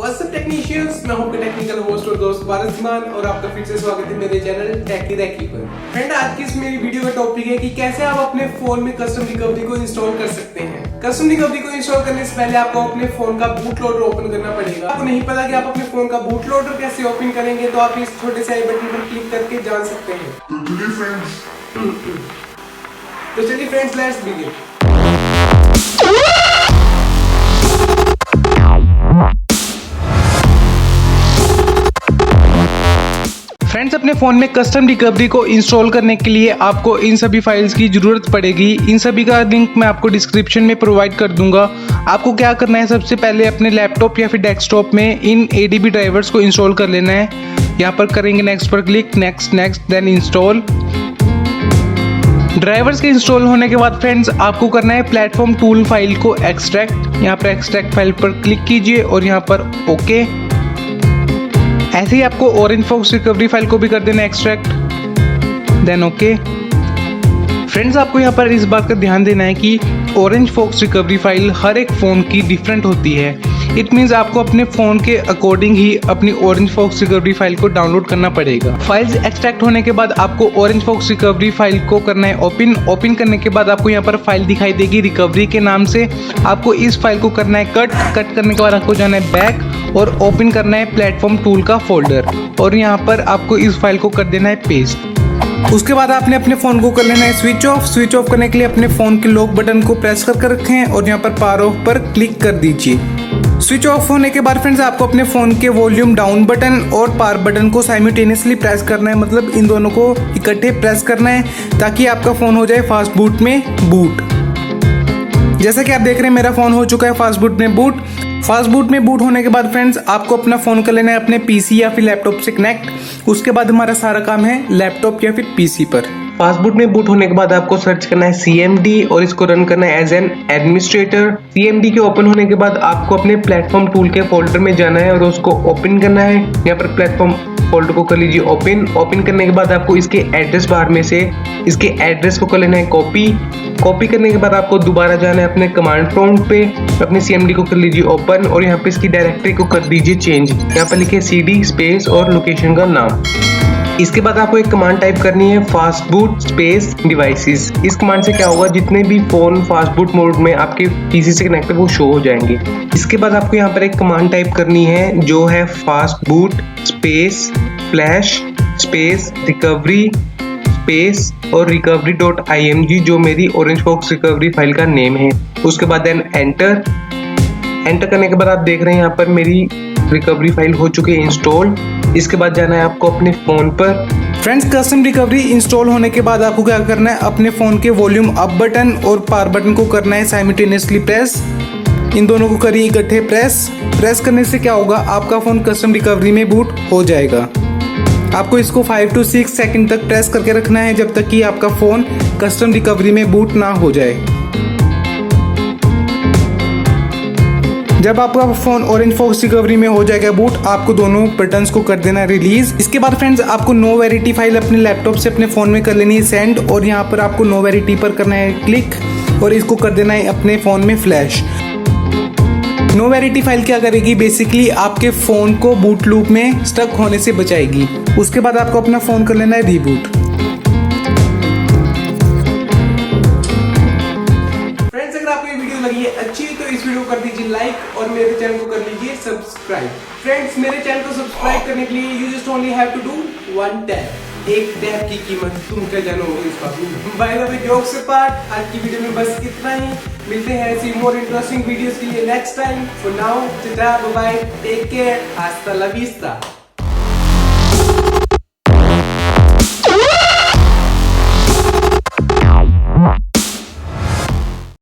What's up technicians, मैं हूं technical host और दोस्त पारसमान और आपका फिर से स्वागत है मेरे चैनल टेकी रेकी पर। फ्रेंड, आज की इस मेरी वीडियो का टॉपिक है कि कैसे आप अपने फोन में कस्टम रिकवरी को इंस्टॉल कर सकते हैं। कस्टम रिकवरी को इंस्टॉल करने से पहले आपको अपने फोन का बूट लोडर ओपन करना पड़ेगा। आपको नहीं पता कि आप अपने फोन का बूट लोडर कैसे ओपन करेंगे, तो आप इस छोटे से आई बटन पर क्लिक करके जान सकते हैं। तो चलिए फ्रेंड्स, लेट्स बिगिन। फ्रेंड्स, अपने फ़ोन में कस्टम रिकवरी को इंस्टॉल करने के लिए आपको इन सभी फाइल्स की ज़रूरत पड़ेगी। इन सभी का लिंक मैं आपको डिस्क्रिप्शन में प्रोवाइड कर दूंगा। आपको क्या करना है, सबसे पहले अपने लैपटॉप या फिर डेस्कटॉप में इन ADB ड्राइवर्स को इंस्टॉल कर लेना है। यहाँ पर करेंगे नेक्स्ट पर click, next then install. Drivers के इंस्टॉल होने के बाद फ्रेंड्स आपको करना है प्लेटफॉर्म टूल फाइल को एक्सट्रैक्ट। यहाँ पर एक्सट्रैक्ट फाइल पर क्लिक कीजिए और यहाँ पर ओके। ऐसे ही आपको ऑरेंज फॉक्स रिकवरी फाइल को भी कर देना एक्सट्रैक्ट, देन ओके। फ्रेंड्स, आपको यहाँ पर इस बात का ध्यान देना है कि ऑरेंज फॉक्स रिकवरी फाइल हर एक फ़ोन की डिफरेंट होती है। इट मीन्स आपको अपने फ़ोन के अकॉर्डिंग ही अपनी ऑरेंज फॉक्स रिकवरी फाइल को डाउनलोड करना पड़ेगा। फाइल्स एक्सट्रैक्ट होने के बाद आपको ऑरेंज फॉक्स रिकवरी फाइल को करना है ओपन करने के बाद आपको यहाँ पर फाइल दिखाई देगी रिकवरी के नाम से। आपको इस फाइल को करना है कट करने के बाद आपको जाना है बैक और ओपन करना है प्लेटफॉर्म टूल का फोल्डर और यहाँ पर आपको इस फाइल को कर देना है पेस्ट। उसके बाद आपने अपने फ़ोन को कर लेना है स्विच ऑफ करने के लिए अपने फ़ोन के लॉक बटन को प्रेस कर रखें और यहाँ पर पावर ऑफ पर क्लिक कर दीजिए। स्विच ऑफ होने के बाद फ्रेंड्स आपको अपने फ़ोन के वॉल्यूम डाउन बटन और पावर बटन को साइमल्टेनियसली प्रेस करना है, मतलब इन दोनों को इकट्ठे प्रेस करना है ताकि आपका फ़ोन हो जाए फास्ट बूट में बूट। जैसा कि आप देख रहे हैं, मेरा फ़ोन हो चुका है फास्ट बूट में बूट। फास्ट बूट में बूट होने के बाद फ्रेंड्स आपको अपना फ़ोन कर लेना है अपने PC या फिर लैपटॉप से कनेक्ट। उसके बाद हमारा सारा काम है लैपटॉप या फिर PC पर। फास्ट बूट में बूट होने के बाद आपको सर्च करना है CMD और इसको रन करना है एज एन एडमिनिस्ट्रेटर। CMD के ओपन होने के बाद आपको अपने प्लेटफॉर्म टूल के फोल्डर में जाना है और उसको ओपन करना है। यहाँ पर प्लेटफॉर्म फोल्डर को कर लीजिए ओपन करने के बाद आपको इसके एड्रेस बार में से इसके एड्रेस को कर लेना है कॉपी करने के बाद आपको दोबारा जाना है अपने कमांड प्रॉम्प्ट पे, अपने CMD को कर लीजिए ओपन और यहाँ पे इसकी डायरेक्टरी को कर दीजिए चेंज। यहाँ पर लिखिए CD स्पेस और लोकेशन का नाम। इसके बाद आपको एक कमांड टाइप करनी है फास्ट बूट स्पेस डिवाइसेस। इस कमांड से क्या होगा, जितने भी फोन फास्ट बूट मोड में आपके PC से कनेक्ट है वो शो हो जाएंगे। इसके बाद आपको यहाँ पर एक कमांड टाइप करनी है जो है fast boot space flash space recovery space और recovery.img जो मेरी ऑरेंज फॉक्स रिकवरी फाइल का नेम है। उसके बाद देन एंटर करने के बाद आप देख रहे हैं यहाँ पर मेरी रिकवरी फाइल हो चुकी है इंस्टॉल। इसके बाद जाना है आपको अपने फ़ोन पर। फ्रेंड्स, कस्टम रिकवरी इंस्टॉल होने के बाद आपको क्या करना है, अपने फ़ोन के वॉल्यूम अप बटन और पावर बटन को करना है साइमल्टेनियसली प्रेस। इन दोनों को करिए इकट्ठे प्रेस करने से क्या होगा, आपका फ़ोन कस्टम रिकवरी में बूट हो जाएगा। आपको इसको 5 to 6 सेकंड तक प्रेस करके रखना है जब तक कि आपका फ़ोन कस्टम रिकवरी में बूट ना हो जाए। जब आपका फ़ोन ऑरेंज फॉक्स रिकवरी में हो जाएगा बूट, आपको दोनों बटन्स को कर देना है रिलीज। इसके बाद फ्रेंड्स आपको नो वेरिटी फाइल अपने लैपटॉप से अपने फ़ोन में कर लेनी है सेंड और यहाँ पर आपको नो वेरिटी पर करना है क्लिक और इसको कर देना है अपने फ़ोन में फ्लैश। नो वेरिटी फाइल क्या करेगी, बेसिकली आपके फ़ोन को बूट लूप में स्टक होने से बचाएगी। उसके बाद आपको अपना फ़ोन कर लेना है रीबूट। फ्रेंड्स, अगर आपको ये वीडियो लगी है अच्छी तो इस वीडियो को कर दीजिए लाइक और मेरे चैनल को कर लीजिए सब्सक्राइब। फ्रेंड्स, मेरे चैनल को सब्सक्राइब करने के लिए you just only have to do one tap. एक टैप की कीमत तुम क्या जानोगे इस बात में। By the way, jokes apart, आज की वीडियो में बस इतना ही। मिलते हैं ऐसी मोर इंटरेस्टिंग वीडियोस के लिए next time. For now tata bye bye, take care, hasta la vista।